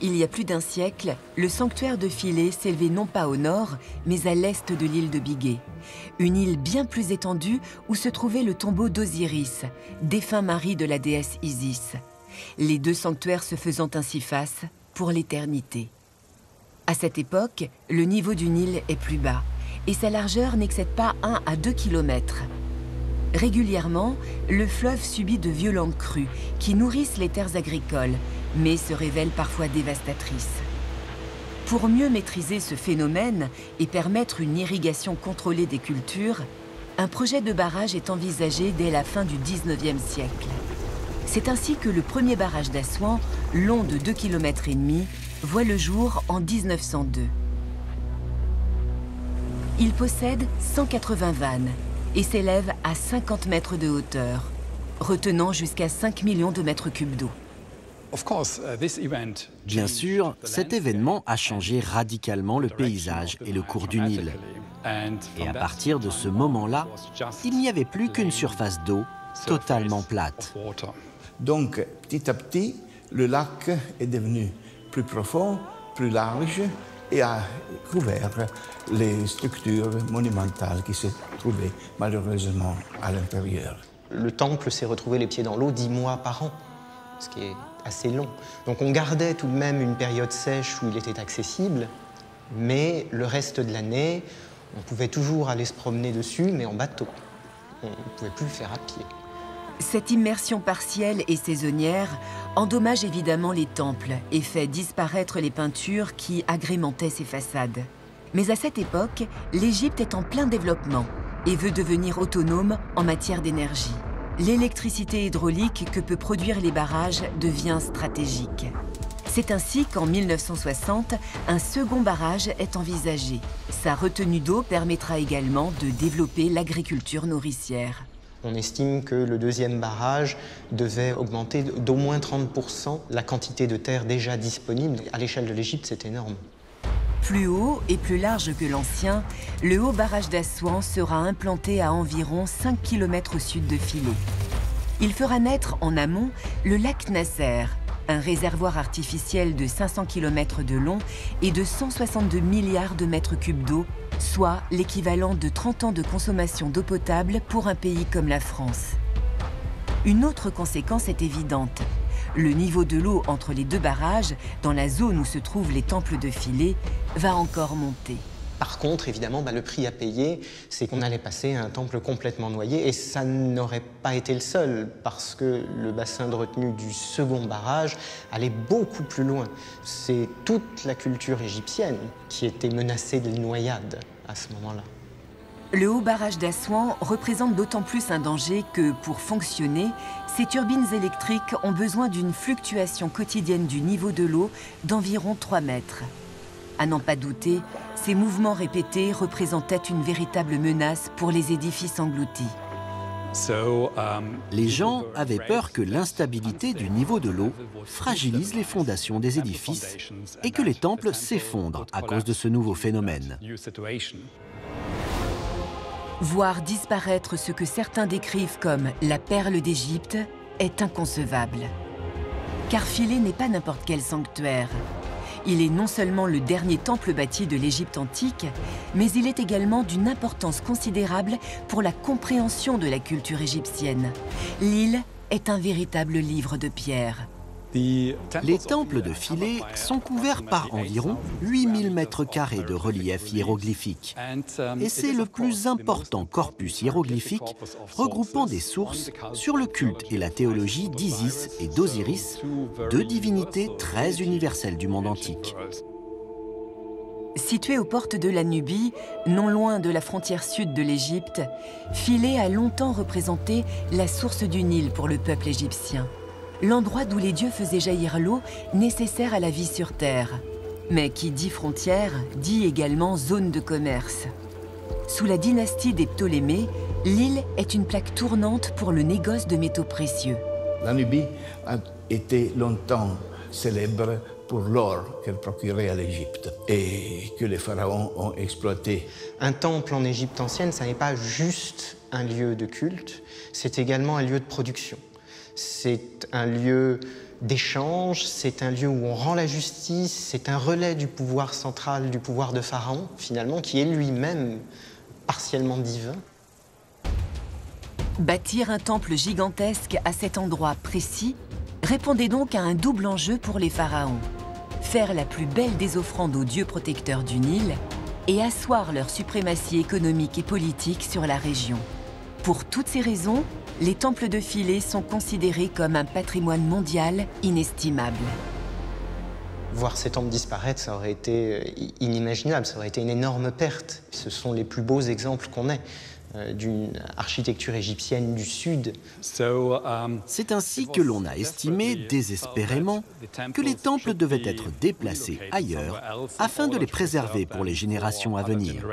Il y a plus d'un siècle, le sanctuaire de Philae s'élevait non pas au nord, mais à l'est de l'île de Bigé. Une île bien plus étendue où se trouvait le tombeau d'Osiris, défunt mari de la déesse Isis. Les deux sanctuaires se faisant ainsi face pour l'éternité. À cette époque, le niveau du Nil est plus bas et sa largeur n'excède pas 1 à 2 km. Régulièrement, le fleuve subit de violentes crues qui nourrissent les terres agricoles, mais se révèlent parfois dévastatrices. Pour mieux maîtriser ce phénomène et permettre une irrigation contrôlée des cultures, un projet de barrage est envisagé dès la fin du XIXe siècle. C'est ainsi que le premier barrage d'Assouan, long de 2,5 km, voit le jour en 1902. Il possède 180 vannes et s'élève à 50 mètres de hauteur, retenant jusqu'à 5 millions de mètres cubes d'eau. Bien sûr, cet événement a changé radicalement le paysage et le cours du Nil. Et à partir de ce moment-là, il n'y avait plus qu'une surface d'eau totalement plate. Donc, petit à petit, le lac est devenu plus profond, plus large et a couvert les structures monumentales qui se trouvaient malheureusement à l'intérieur. Le temple s'est retrouvé les pieds dans l'eau 10 mois par an, ce qui est assez long. Donc on gardait tout de même une période sèche où il était accessible, mais le reste de l'année, on pouvait toujours aller se promener dessus, mais en bateau. On ne pouvait plus le faire à pied. Cette immersion partielle et saisonnière endommage évidemment les temples et fait disparaître les peintures qui agrémentaient ses façades. Mais à cette époque, l'Égypte est en plein développement et veut devenir autonome en matière d'énergie. L'électricité hydraulique que peut produire les barrages devient stratégique. C'est ainsi qu'en 1960, un second barrage est envisagé. Sa retenue d'eau permettra également de développer l'agriculture nourricière. On estime que le deuxième barrage devait augmenter d'au moins 30% la quantité de terre déjà disponible. À l'échelle de l'Égypte, c'est énorme. Plus haut et plus large que l'ancien, le haut barrage d'Assouan sera implanté à environ 5 km au sud de Philae. Il fera naître en amont le lac Nasser, un réservoir artificiel de 500 km de long et de 162 milliards de mètres cubes d'eau, soit l'équivalent de 30 ans de consommation d'eau potable pour un pays comme la France. Une autre conséquence est évidente. Le niveau de l'eau entre les deux barrages, dans la zone où se trouvent les temples de Philae, va encore monter. Par contre, évidemment, le prix à payer, c'est qu'on allait passer à un temple complètement noyé, et ça n'aurait pas été le seul, parce que le bassin de retenue du second barrage allait beaucoup plus loin. C'est toute la culture égyptienne qui était menacée de noyade à ce moment-là. Le haut barrage d'Assouan représente d'autant plus un danger que, pour fonctionner, ces turbines électriques ont besoin d'une fluctuation quotidienne du niveau de l'eau d'environ 3 mètres. À n'en pas douter, ces mouvements répétés représentaient une véritable menace pour les édifices engloutis. Les gens avaient peur que l'instabilité du niveau de l'eau fragilise les fondations des édifices et que les temples s'effondrent à cause de ce nouveau phénomène. Voir disparaître ce que certains décrivent comme la perle d'Égypte est inconcevable. Car Philae n'est pas n'importe quel sanctuaire. Il est non seulement le dernier temple bâti de l'Égypte antique, mais il est également d'une importance considérable pour la compréhension de la culture égyptienne. L'île est un véritable livre de pierre. Les temples de Philae sont couverts par environ 8000 mètres carrés de relief hiéroglyphique. Et c'est le plus important corpus hiéroglyphique regroupant des sources sur le culte et la théologie d'Isis et d'Osiris, deux divinités très universelles du monde antique. Située aux portes de la Nubie, non loin de la frontière sud de l'Égypte, Philae a longtemps représenté la source du Nil pour le peuple égyptien. L'endroit d'où les dieux faisaient jaillir l'eau nécessaire à la vie sur Terre. Mais qui dit frontière, dit également zone de commerce. Sous la dynastie des Ptolémées, l'île est une plaque tournante pour le négoce de métaux précieux. La Nubie a été longtemps célèbre pour l'or qu'elle procurait à l'Égypte et que les pharaons ont exploité. Un temple en Égypte ancienne, ça n'est pas juste un lieu de culte, c'est également un lieu de production. C'est un lieu d'échange, c'est un lieu où on rend la justice, c'est un relais du pouvoir central, du pouvoir de Pharaon, finalement, qui est lui-même partiellement divin. Bâtir un temple gigantesque à cet endroit précis répondait donc à un double enjeu pour les pharaons. Faire la plus belle des offrandes aux dieux protecteurs du Nil et asseoir leur suprématie économique et politique sur la région. Pour toutes ces raisons, les temples de Philæ sont considérés comme un patrimoine mondial inestimable. Voir ces temples disparaître, ça aurait été inimaginable, ça aurait été une énorme perte. Ce sont les plus beaux exemples qu'on ait d'une architecture égyptienne du Sud. C'est ainsi que l'on a estimé désespérément que les temples devaient être déplacés ailleurs afin de les préserver pour les générations à venir.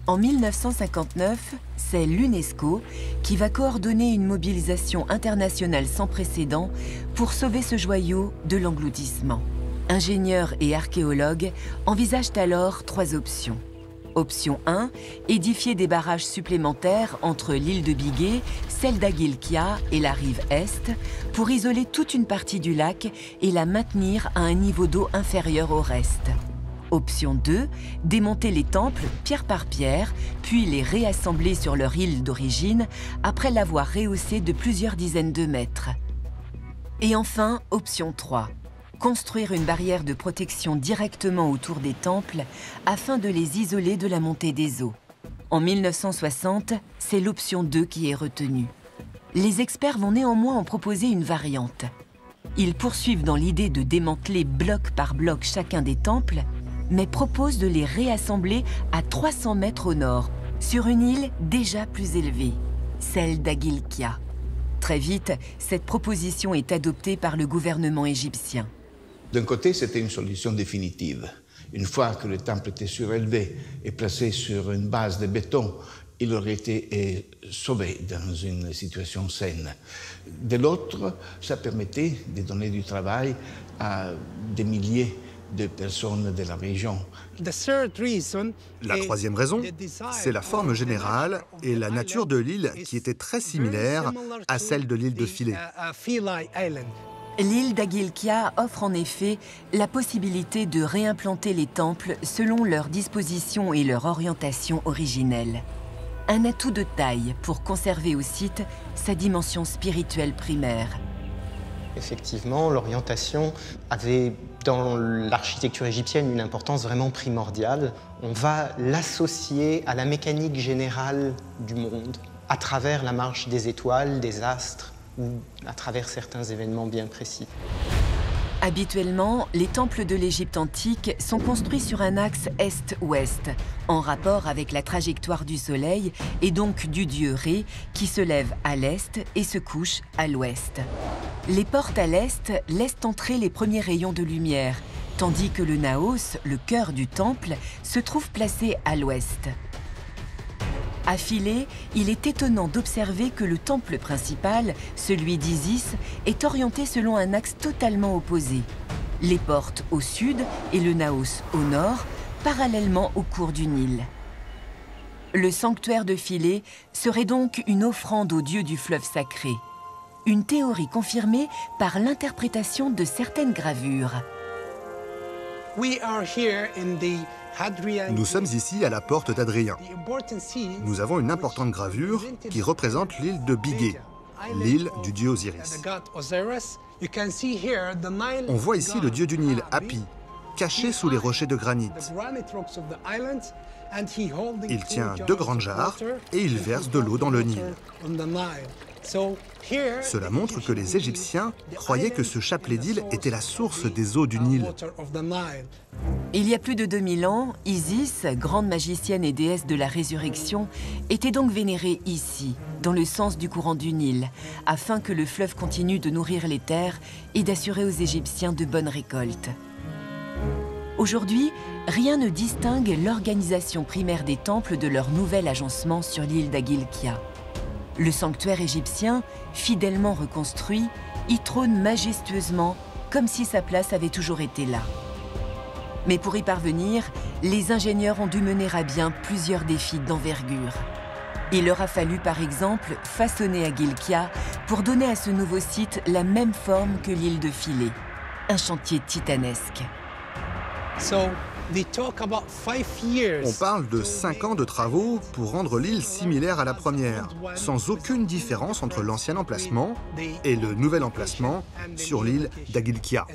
En 1959, c'est l'UNESCO qui va coordonner une mobilisation internationale sans précédent pour sauver ce joyau de l'engloutissement. Ingénieurs et archéologues envisagent alors 3 options. Option 1, édifier des barrages supplémentaires entre l'île de Bigué, celle d'Agilkia et la rive est, pour isoler toute une partie du lac et la maintenir à un niveau d'eau inférieur au reste. Option 2, démonter les temples pierre par pierre, puis les réassembler sur leur île d'origine après l'avoir rehaussé de plusieurs dizaines de mètres. Et enfin, option 3, construire une barrière de protection directement autour des temples afin de les isoler de la montée des eaux. En 1960, c'est l'option 2 qui est retenue. Les experts vont néanmoins en proposer une variante. Ils poursuivent dans l'idée de démanteler bloc par bloc chacun des temples, mais proposent de les réassembler à 300 mètres au nord, sur une île déjà plus élevée, celle d'Agilkia. Très vite, cette proposition est adoptée par le gouvernement égyptien. D'un côté, c'était une solution définitive. Une fois que le temple était surélevé et placé sur une base de béton, il aurait été sauvé dans une situation saine. De l'autre, ça permettait de donner du travail à des milliers de personnes de la région. La troisième raison, c'est la forme générale et la nature de l'île qui était très similaire à celle de l'île de Philæ. L'île d'Agilkia offre en effet la possibilité de réimplanter les temples selon leur disposition et leur orientation originelle. Un atout de taille pour conserver au site sa dimension spirituelle primaire. Effectivement, l'orientation avait dans l'architecture égyptienne une importance vraiment primordiale. On va l'associer à la mécanique générale du monde, à travers la marche des étoiles, des astres, ou à travers certains événements bien précis. Habituellement, les temples de l'Égypte antique sont construits sur un axe est-ouest, en rapport avec la trajectoire du soleil et donc du dieu Ré, qui se lève à l'est et se couche à l'ouest. Les portes à l'est laissent entrer les premiers rayons de lumière, tandis que le naos, le cœur du temple, se trouve placé à l'ouest. À Philæ, il est étonnant d'observer que le temple principal, celui d'Isis, est orienté selon un axe totalement opposé. Les portes au sud et le naos au nord, parallèlement au cours du Nil. Le sanctuaire de Philæ serait donc une offrande au dieu du fleuve sacré. Une théorie confirmée par l'interprétation de certaines gravures. Nous sommes ici à la porte d'Adrien. Nous avons une importante gravure qui représente l'île de Bigué, l'île du dieu Osiris. On voit ici le dieu du Nil, Hapi, caché sous les rochers de granit. Il tient 2 grandes jarres et il verse de l'eau dans le Nil. Cela montre que les Égyptiens croyaient que ce chapelet d'île était la source des eaux du Nil. Il y a plus de 2000 ans, Isis, grande magicienne et déesse de la résurrection, était donc vénérée ici, dans le sens du courant du Nil, afin que le fleuve continue de nourrir les terres et d'assurer aux Égyptiens de bonnes récoltes. Aujourd'hui, rien ne distingue l'organisation primaire des temples de leur nouvel agencement sur l'île d'Agilkia. Le sanctuaire égyptien, fidèlement reconstruit, y trône majestueusement, comme si sa place avait toujours été là. Mais pour y parvenir, les ingénieurs ont dû mener à bien plusieurs défis d'envergure. Il leur a fallu par exemple façonner Agilkia pour donner à ce nouveau site la même forme que l'île de Philæ. Un chantier titanesque. On parle de 5 ans de travaux pour rendre l'île similaire à la première, sans aucune différence entre l'ancien emplacement et le nouvel emplacement sur l'île d'Agilkia.